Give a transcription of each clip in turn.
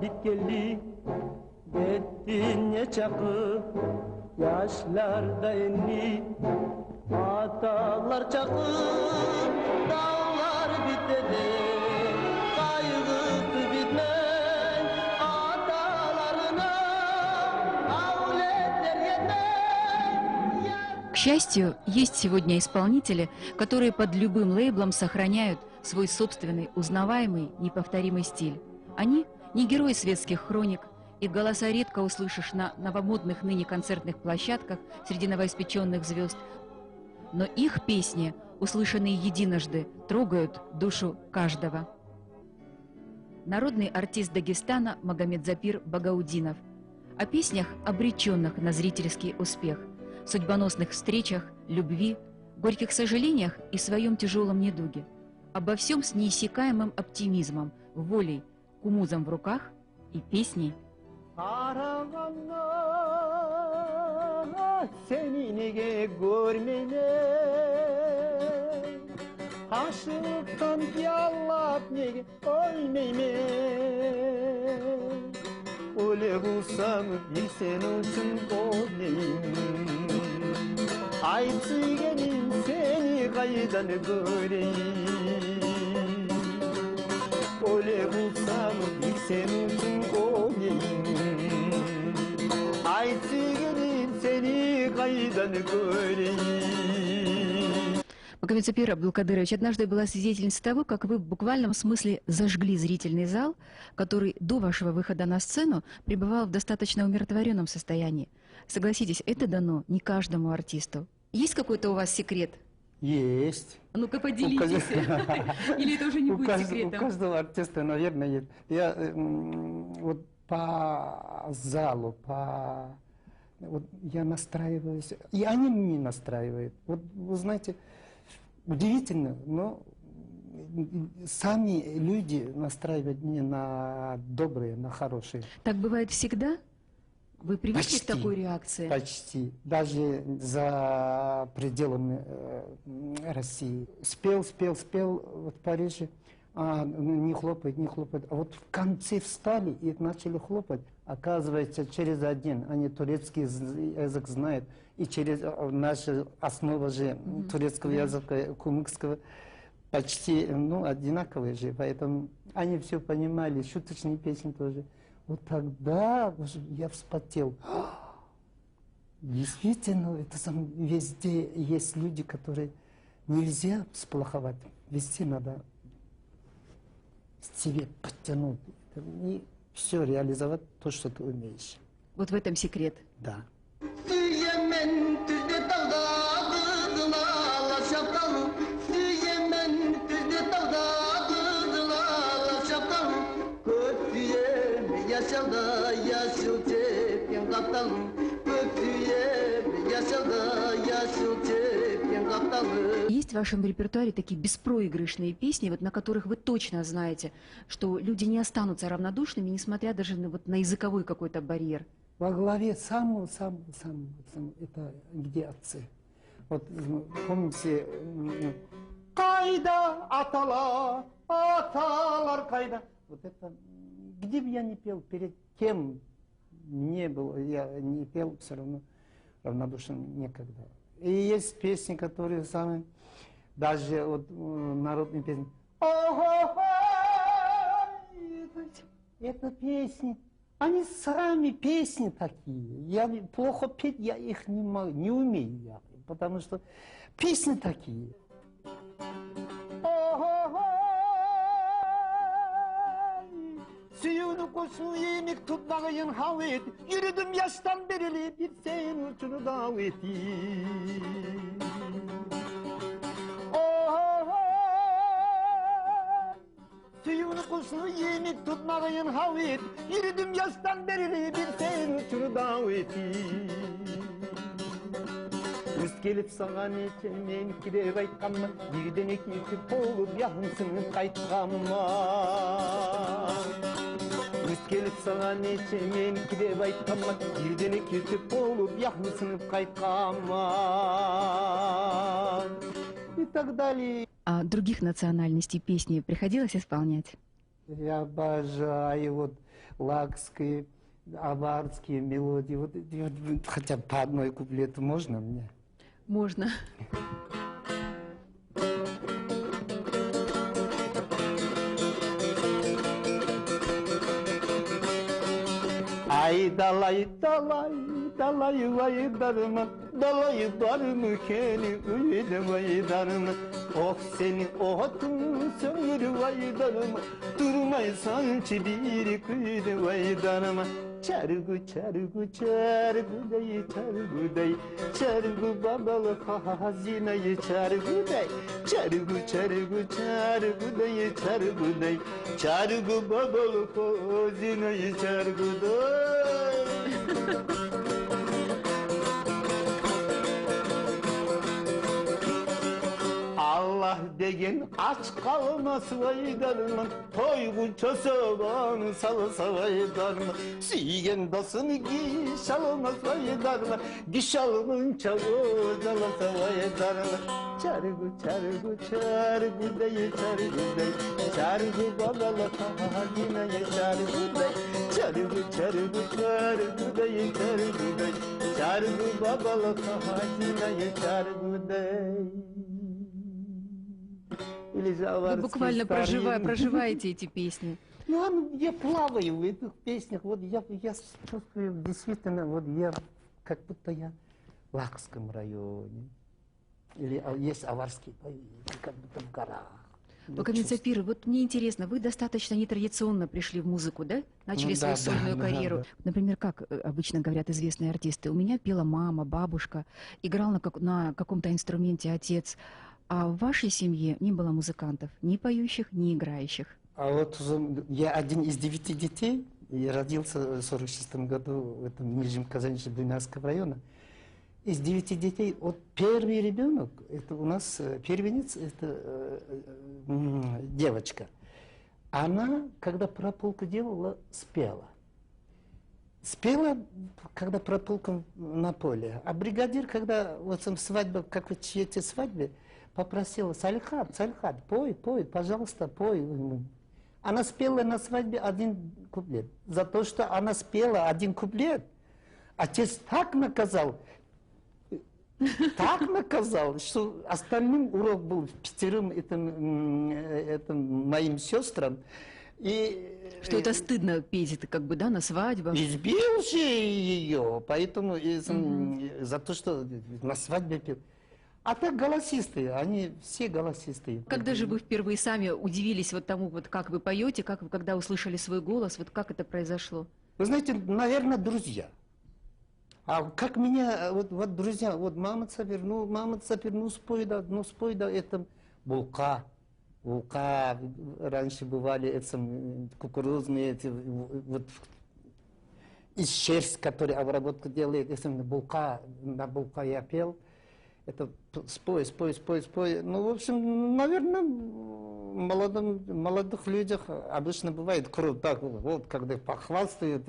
bitkelli Gittin ne çakı yaşlarda enni Atalar çakı dağlar bitmedi Kaygısı bitmez atalarına Avletler yetmez К счастью, есть сегодня исполнители, которые под любым лейблом сохраняют свой собственный, узнаваемый, неповторимый стиль. Они не герои светских хроник, их голоса редко услышишь на новомодных ныне концертных площадках среди новоиспеченных звезд, но их песни, услышанные единожды, трогают душу каждого. Народный артист Дагестана Магомедзапир Багаудинов. О песнях, обреченных на зрительский успех, судьбоносных встречах, любви, горьких сожалениях и своем тяжелом недуге. Обо всем с неиссякаемым оптимизмом, волей, кумузом в руках и песней. Aşıktan yalap nege ölmeymen Öyle bulsam bir sen için olmayayım Ayçigenin seni kaydan göreyim Öyle bulsam bir sen için olmayayım Ayçigenin seni kaydan göreyim Магомедзапир Абдулкадырович, однажды была свидетельницей того, как вы в буквальном смысле зажгли зрительный зал, который до вашего выхода на сцену пребывал в достаточно умиротворенном состоянии. Согласитесь, это дано не каждому артисту. Есть какой-то у вас секрет? Есть. Ну-ка поделитесь. Или это уже не будет секретом? У каждого артиста, наверное, есть. Я вот по залу, вот я настраиваюсь, и они меня настраивают. Вот вы знаете, удивительно, но сами люди настраивают меня на добрые, на хорошие. Так бывает всегда? Вы привыкли к такой реакции? Почти. Даже за пределами России. Спел в Париже, не хлопает. А вот в конце встали и начали хлопать. Оказывается, через один, они турецкий язык знают, и через наша основа же турецкого языка, кумыкского, почти одинаковые же, поэтому они все понимали, шуточные песни тоже. Вот тогда я вспотел. Действительно, это везде есть люди, которые нельзя сплоховать, везде надо себе подтянуть. И все реализовать то, что ты умеешь. Вот в этом секрет. Да. Есть в вашем репертуаре такие беспроигрышные песни, вот на которых вы точно знаете, что люди не останутся равнодушными, несмотря даже на языковой какой-то барьер? Во главе самого, это где отцы. Вот помните, кайда аталар кайда. Вот это, где бы я не пел, перед кем не был, я не пел, все равно равнодушен никогда. И есть песни, которые самые, даже вот народные песни. Это песни. Они сами песни такие. Я плохо петь, я их не умею, потому что песни такие. Suyunu kusu yemek tutmağın havet Yürüdüm yaştan berili bir sen uçunu daveti Suyunu kusu yemek tutmağın havet Yürüdüm yaştan berili bir sen uçunu daveti Üz gelip sana neçemen kirep aytkanma Birden ekilip olup yaxınsınıp kaytkanma Gelip sana neçemen kirep aytkanma Birden ekilip olup yaxınsınıp kaytkanma И так далее. А других национальностей песни приходилось исполнять? Я обожаю вот лакские, аварские мелодии. Вот хотя бы по одной куплету можно мне? Можно. Ay dalay dalay dalay vay darma dalay darma keni uydu vay darma oh seni otun sömür vay darma durmaysan bir kuydu vay darma çargı çargı çargı day çargı day çargı babalı hazinayı çargı day çargı çargı çargı day çargı day çargı babalı hazinayı çargı day. Allah degen aç kalmaz vay darman toygu çosoğan salsa vay darman suygen dasını giş almaz vay darman giş alın çavuş dalasa vay darman çargı çargı çargı dey çargı dey çargı babala hazineye çargı dey çargı çargı çargı dey çargı dey çargı babala hazineye çargı dey. Вы буквально проживаете эти песни. Ну, я плаваю в этих песнях. Вот я чувствую, действительно, вот я, как будто я в Лакском районе. Или есть аварские поэты, как будто в горах. Бакамин Сапир, вот мне интересно, вы достаточно нетрадиционно пришли в музыку, да? Начали свою сольную карьеру. Например, как обычно говорят известные артисты, у меня пела мама, бабушка, играл на каком-то инструменте отец. А в вашей семье не было музыкантов, ни поющих, ни играющих? А вот я один из 9 детей, и родился в 1946 году в этом Нижнем Казанском Буйнакского района. Из 9 детей, вот первый ребенок, это у нас первенец, это девочка. Она, когда прополку делала, спела. Спела, когда прополку на поле. А бригадир, когда вот свадьба, как вы чьей-то свадьбе, попросила: Салихат, Салихат, пой, пой, пожалуйста, пой. Она спела на свадьбе 1 куплет. За то, что она спела 1 куплет, отец так наказал, что остальным урок был 5 моим сестрам. Что это стыдно петь, это как бы, да, на свадьбах. Избил же ее, поэтому за то, что на свадьбе пел. А так голосистые, они все голосистые. Когда же вы впервые сами удивились вот тому, вот как вы поете, как вы когда услышали свой голос, вот как это произошло? Вы знаете, наверное, друзья. А как меня, вот друзья, вот мама Сапир, ну спой да, это булка. Булка, раньше бывали кукурузные, вот из шерсти, которые обработку делают, булка, на булка я пел. Это спой. Ну, в общем, наверное, молодых людях обычно бывает круто. Так вот, когда похвастают.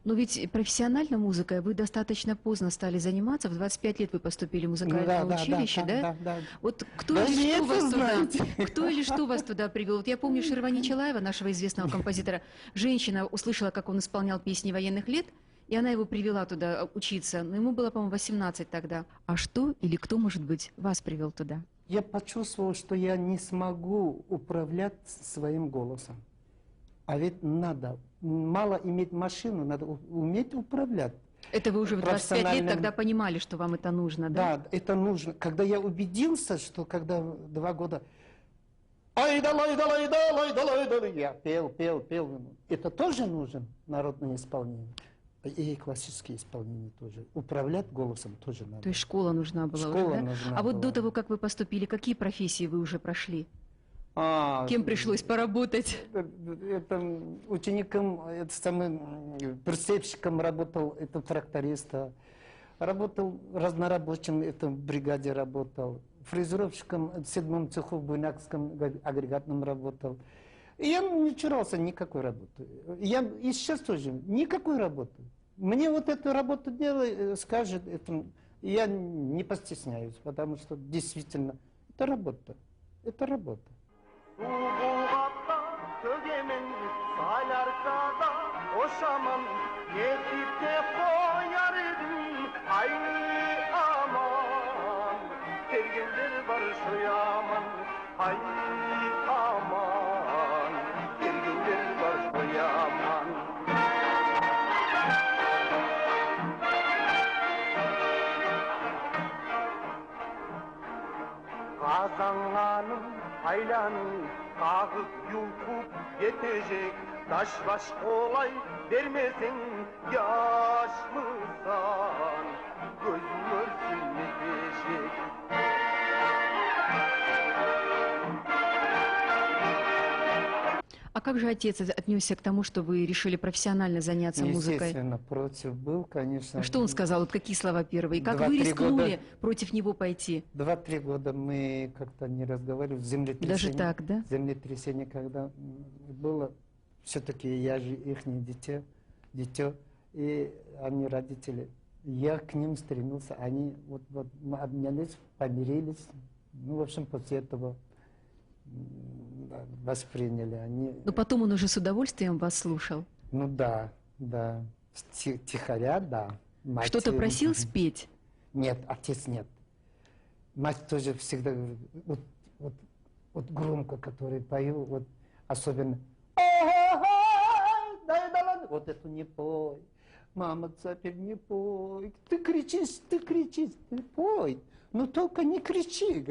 Но ведь профессионально музыкой вы достаточно поздно стали заниматься. В 25 лет вы поступили в музыкальное училище, да? Вот кто или что вас туда привел? Вот я помню Шервани Чалаева, нашего известного композитора. Женщина услышала, как он исполнял песни военных лет, и она его привела туда учиться. Но ему было, по-моему, 18 тогда. А что или кто, может быть, вас привел туда? Я почувствовал, что я не смогу управлять своим голосом. А ведь надо, мало иметь машину, надо уметь управлять. Это вы уже в 25 лет тогда понимали, что вам это нужно, да? Да, это нужно. Когда я убедился, что когда 2 года... Я пел. Это тоже нужно, народное исполнение. И классические исполнения тоже. Управлять голосом тоже надо. То есть школа нужна была школа уже, да? нужна А вот была. до того, как вы поступили, какие профессии вы уже прошли? Кем пришлось поработать? Это учеником, прицепщиком работал, это тракториста. Работал разнорабочим, это в бригаде работал. Фрезеровщиком в 7-м цеху в Буйнакском агрегатном работал. И я не чурался никакой работы. Я и сейчас тоже никакой работы. Мне вот эту работу делай, скажет, я не постесняюсь, потому что действительно это работа. Это работа. tögemin salarkada o şaman yetipte koyardım ay aman dergenler var şu yaman ay aman dergenler var şu yaman. Kazanlanın, aylanın, kağıt yulkup yetecek. Taş baş kolay vermesin, yaşlısan, gözün görsün yetecek. А как же отец отнесся к тому, что вы решили профессионально заняться музыкой? Естественно, против был, конечно. Что он сказал? Вот какие слова первые? И как вы 2-3 рискнули года. против него пойти? 2-3 года мы как-то не разговаривали. Землетрясение. Даже так, да? Землетрясение, когда было, все-таки я же их дитё, и они родители. Я к ним стремился, они вот мы обнялись, помирились. Ну, в общем, после этого восприняли они. Но потом он уже с удовольствием вас слушал. Ну да. Тихоря, да. Мать, Что-то просил спеть? Нет, отец нет. Мать тоже всегда говорит, вот громко, который пою, вот особенно. Вот это не пой. Мама, теперь не пой. Ты кричишь, ты пой. Но только не кричи.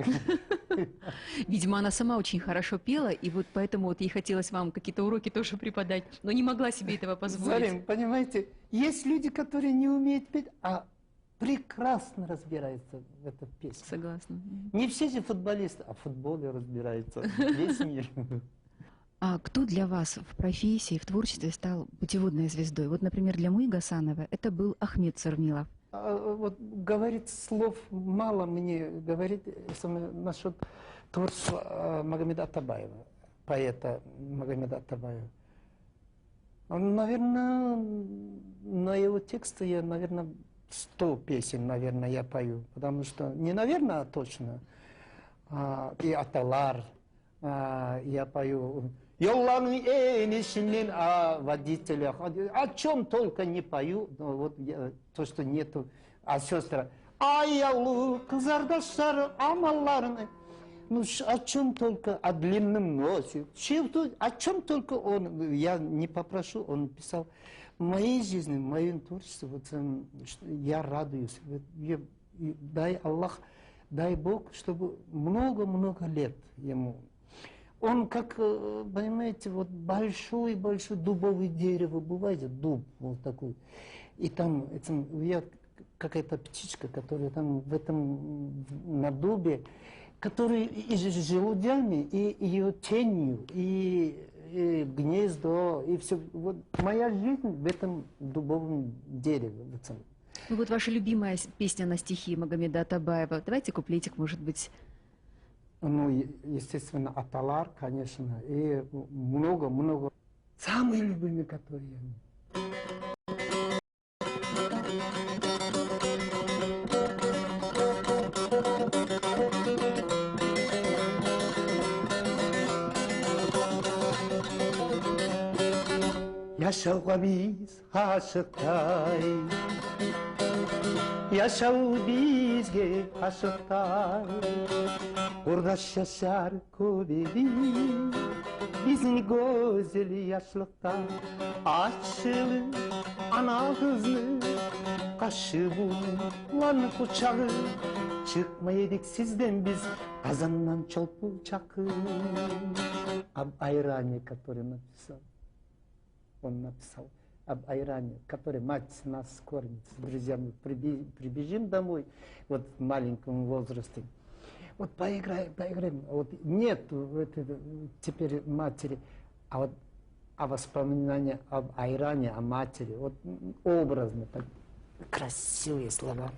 Видимо, она сама очень хорошо пела, и вот поэтому вот ей хотелось вам какие-то уроки тоже преподать, но не могла себе этого позволить. Зарим, понимаете, есть люди, которые не умеют петь, а прекрасно разбираются в этой песне. Согласна. Не все же футболисты, а в футболе разбираются. Весь мир. А кто для вас в профессии, в творчестве стал путеводной звездой? Вот, например, для Муи Гасанова это был Ахмед Сурмилов. Вот говорит слов мало мне, говорит насчет творчества Магомеда Атабаева, поэта Магомеда Атабаева. Он, наверное, на его тексты я, наверное, 100 песен, наверное, я пою. Потому что, не наверное, а точно. И Аталар я пою. Йолланың энешінен о водителях, о чем только не пою, но вот то, что нету, а сестра, аялу, кызардаштар, амалларын, ну о чем только, о длинном носе, о чем только он, я не попрошу, он писал, в моей жизни, в моем творчестве, вот, я радуюсь, дай Аллах, дай Бог, чтобы много-много лет ему. Он как, понимаете, вот большой-большой дубовый дерево, бывает дуб вот такой. И там какая-то птичка, которая там в этом, на дубе, которая и желудями, и ее тенью, и гнездо, и все. Вот моя жизнь в этом дубовом дереве. Ну вот ваша любимая песня на стихи Магомеда Атабаева. Давайте куплетик, может быть. Ну, естественно, Аталар, конечно, и много-много. Самые любимые, которые Yaşauға biz aşıqтай, yaşau bizge aşıqтай, Құрдаш yaşar көбеби, біздің көзіл яшылықта, Açılı ana kızlı, qaşı bulan kuçağı, Çıkmaydık sizden biz, Қазаннан çolpu çakı. Об Айране, который написал. Он написал об Айране, который мать нас кормит с друзьями. Прибежим домой, вот в маленьком возрасте. Вот поиграем. Вот нет теперь матери, а вот воспоминания об Айране, о матери. Вот образно, так красивые слова.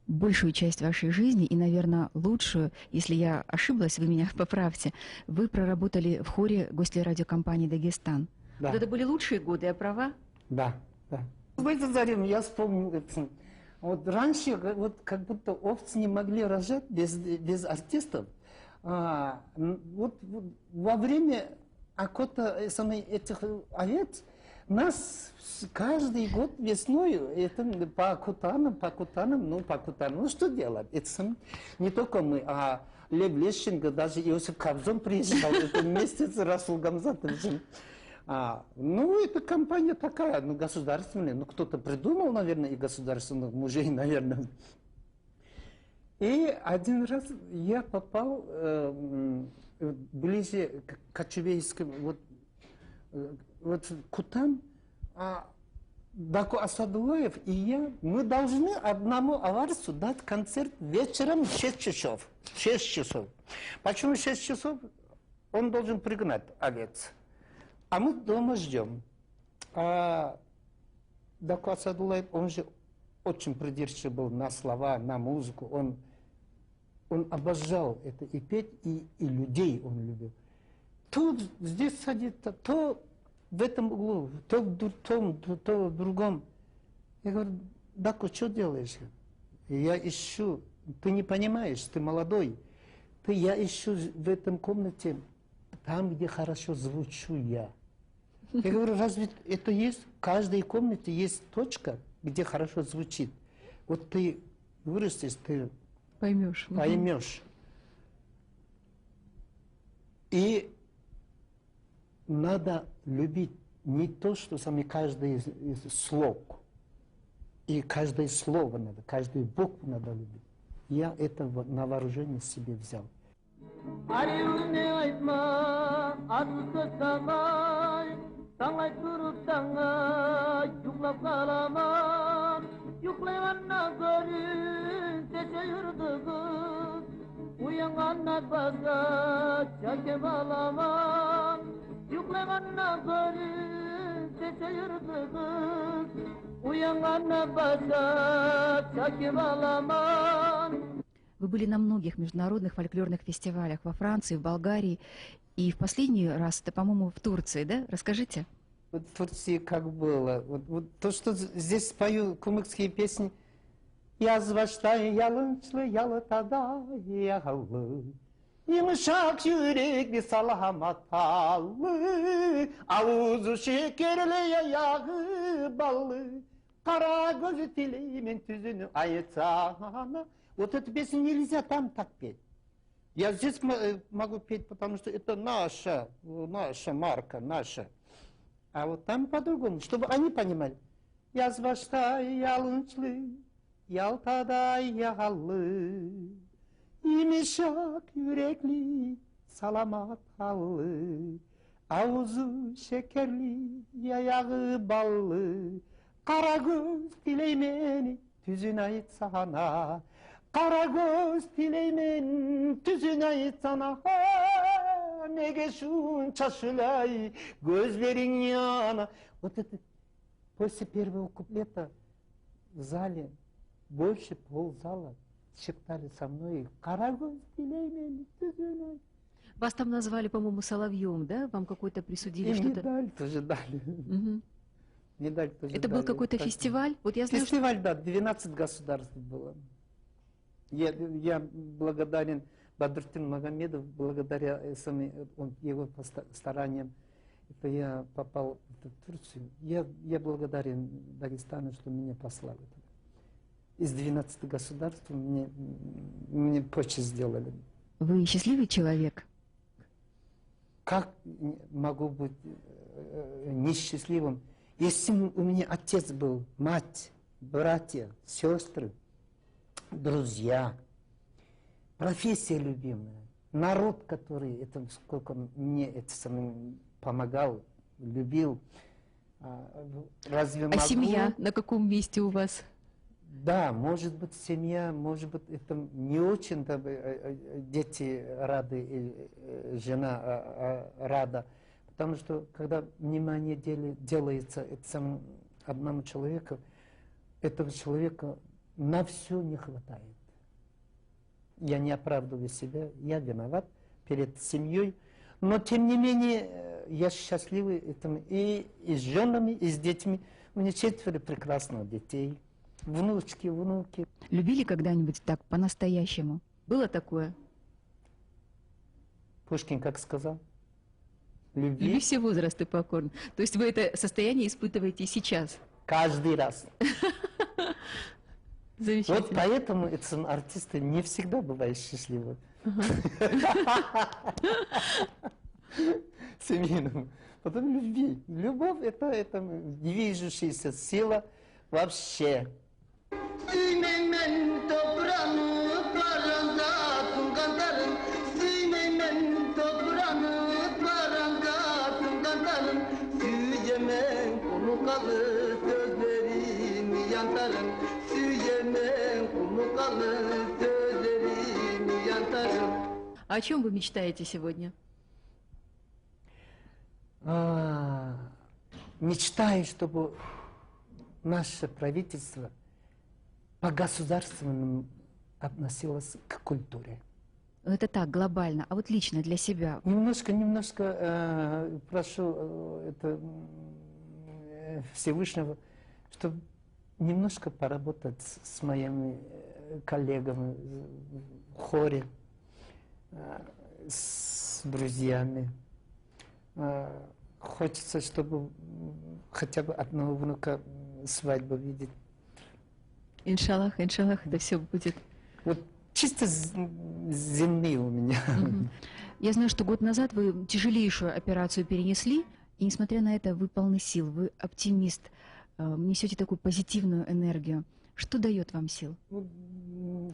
Большую часть вашей жизни и, наверное, лучшую, если я ошиблась, вы меня поправьте, вы проработали в хоре гостелерадиокомпании «Дагестан». Да. Вот это были лучшие годы, я права? Да. Знаете, Зарим, я вспомнил, вот раньше вот как будто овцы не могли рожать без артистов. Вот во время А самый этих овец нас каждый год весной это по кутанам, ну что делать? Это не только мы, а Лев Лещенко, даже Иосиф Кобзон приезжал, это вместе с Расул Гамзатовичем. Ну, это компания такая, ну, государственная, ну, кто-то придумал, наверное, и государственных мужей, наверное. И один раз я попал ближе к Кочубейскому, вот Кутан, Даку Асадулаев и я, мы должны одному аварцу дать концерт вечером в 6 часов. 6 часов. Почему 6 часов? Он должен пригнать овец. А мы дома ждем. Даку Асадулаев, он же очень придирчив был на слова, на музыку. Он обожал это и петь, и людей он любил. То здесь садится, то в этом углу, то в другом. Я говорю, Даку, что делаешь? Я ищу, ты не понимаешь, ты молодой. Я ищу в этом комнате, там, где хорошо звучу я. Я говорю, разве это есть? В каждой комнате есть точка, где хорошо звучит. Вот ты вырастешь, ты поймешь. И надо любить не то, что сами каждый из слов. И каждое слово надо, каждую букву надо любить. Я это на вооружение себе взял. Вы были на многих международных фольклорных фестивалях во Франции, в Болгарии, и в последний раз, это, по-моему, в Турции, да? Расскажите. Вот в Турции как было. Вот то, что здесь спою кумыкские песни. Yazbaştan yalınçlı yalıtada yağlı. Yumuşak yürekli salamatallı. Avuzu şekerli yağı ballı. Kara gözü dileğimin tüzünü ayıtsana. Вот эту песню нельзя там так петь. Я здесь могу петь, потому что это наша марка, наша. А вот там по-другому, чтобы они понимали. Yazbaştan yalınçlı Yaltada yağlı, yumuşak yürekli, salamat hallı, avuzu şekerli, yayağı ballı, kara göz dileymen, tüzün ait sana, kara göz dileymen, tüzün ait sana, ne geçun çaşılay, gözlerin yana. Вот это, после первого куплета в зале больше ползала шептали со мной «Карагоз, Тилеймен, Тюзюнай». Вас там назвали, по-моему, Соловьем, да? Вам какой-то присудили И что-то? медаль тоже дали. Угу. Медаль тоже Это дали. был какой-то фестиваль? Вот я знаю, фестиваль, да, 12 государств было. Я благодарен Бадрутдин Магомедов, благодаря его стараниям, это я попал в Турцию. Я благодарен Дагестану, что меня послали туда. Из 12 государств мне почесть сделали. Вы счастливый человек? Как могу быть несчастливым, если у меня отец был, мать, братья, сестры, друзья, профессия любимая, народ, который это сколько мне это самым помогал, любил. Разве могу? Семья на каком месте у вас? Да, может быть, семья, может быть, это не очень дети рады, и жена рада. Потому что, когда внимание делается одному человеку, этого человека на все не хватает. Я не оправдываю себя, я виноват перед семьей. Но, тем не менее, я счастливый этим и с женами, и с детьми. У меня 4 прекрасных детей. Внучки, внуки. Любили когда-нибудь так по-настоящему? Было такое? Пушкин как сказал? Любви Или все возрасты покорны? То есть вы это состояние испытываете и сейчас? каждый раз. Замечательно. Вот поэтому артисты не всегда бывают счастливы. Семейным. Потом любви. Любовь это движущаяся сила вообще. Suymen toprağını paranda tungandarım Suymen toprağını paranda tungandarım Süyemen konu kalır sözlerimi yantarım Süyemen konu kalır sözlerimi yantarım А о чем вы мечтаете сегодня? Мечтаю, чтобы наше правительство по-государственному относилось к культуре. Ну, это так, глобально. А вот лично для себя? Немножко прошу Всевышнего, чтобы немножко поработать с моими коллегами в хоре, с друзьями. Хочется, чтобы хотя бы одного внука свадьбу видеть. Иншаллах, иншаллах, это все будет. Вот чисто земные у меня. Я знаю, что год назад вы тяжелейшую операцию перенесли, и несмотря на это вы полны сил, вы оптимист, несете такую позитивную энергию. Что дает вам сил?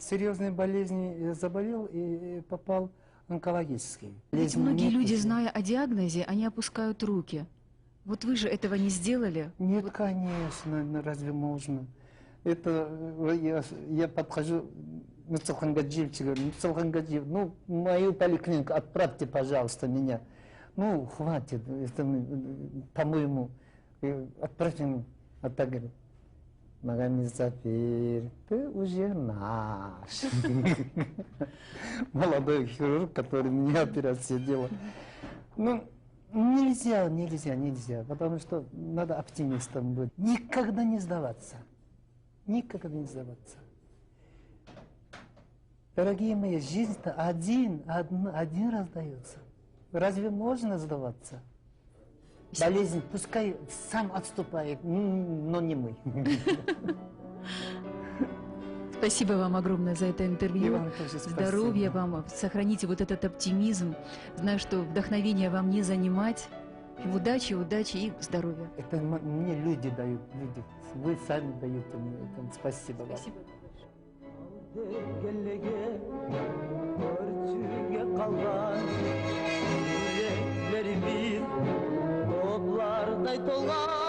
Серьезной болезнью заболел и попал в онкологический. Ведь многие люди, зная о диагнозе, они опускают руки. Вот вы же этого не сделали. Нет, конечно, разве можно? Это я подхожу, Нурсулхан Гаджиевич, говорю, Нурсулхан Гаджиев, ну, мою поликлинику отправьте, пожалуйста, меня. Ну, хватит, это, по-моему, отправьте ему. А так говорит, Магомед Зафир, ты уже наш. Молодой хирург, который меня операцию делал. Ну, нельзя, потому что надо оптимистом быть. Никогда не сдаваться. Никогда не сдаваться. Дорогие мои, жизнь-то один раз дается. Разве можно сдаваться? Болезнь, пускай сам отступает, но не мы. Спасибо вам огромное за это И интервью. вам тоже спасибо. Здоровья вам, сохраните вот этот оптимизм. Знаю, что вдохновение вам не занимать. Удачи, удачи и здоровья. Это мне люди дают, люди. Вы сами даете мне это. Спасибо вам. Спасибо. Gelege, örtüye kalan yüreklerimiz toplarday tolan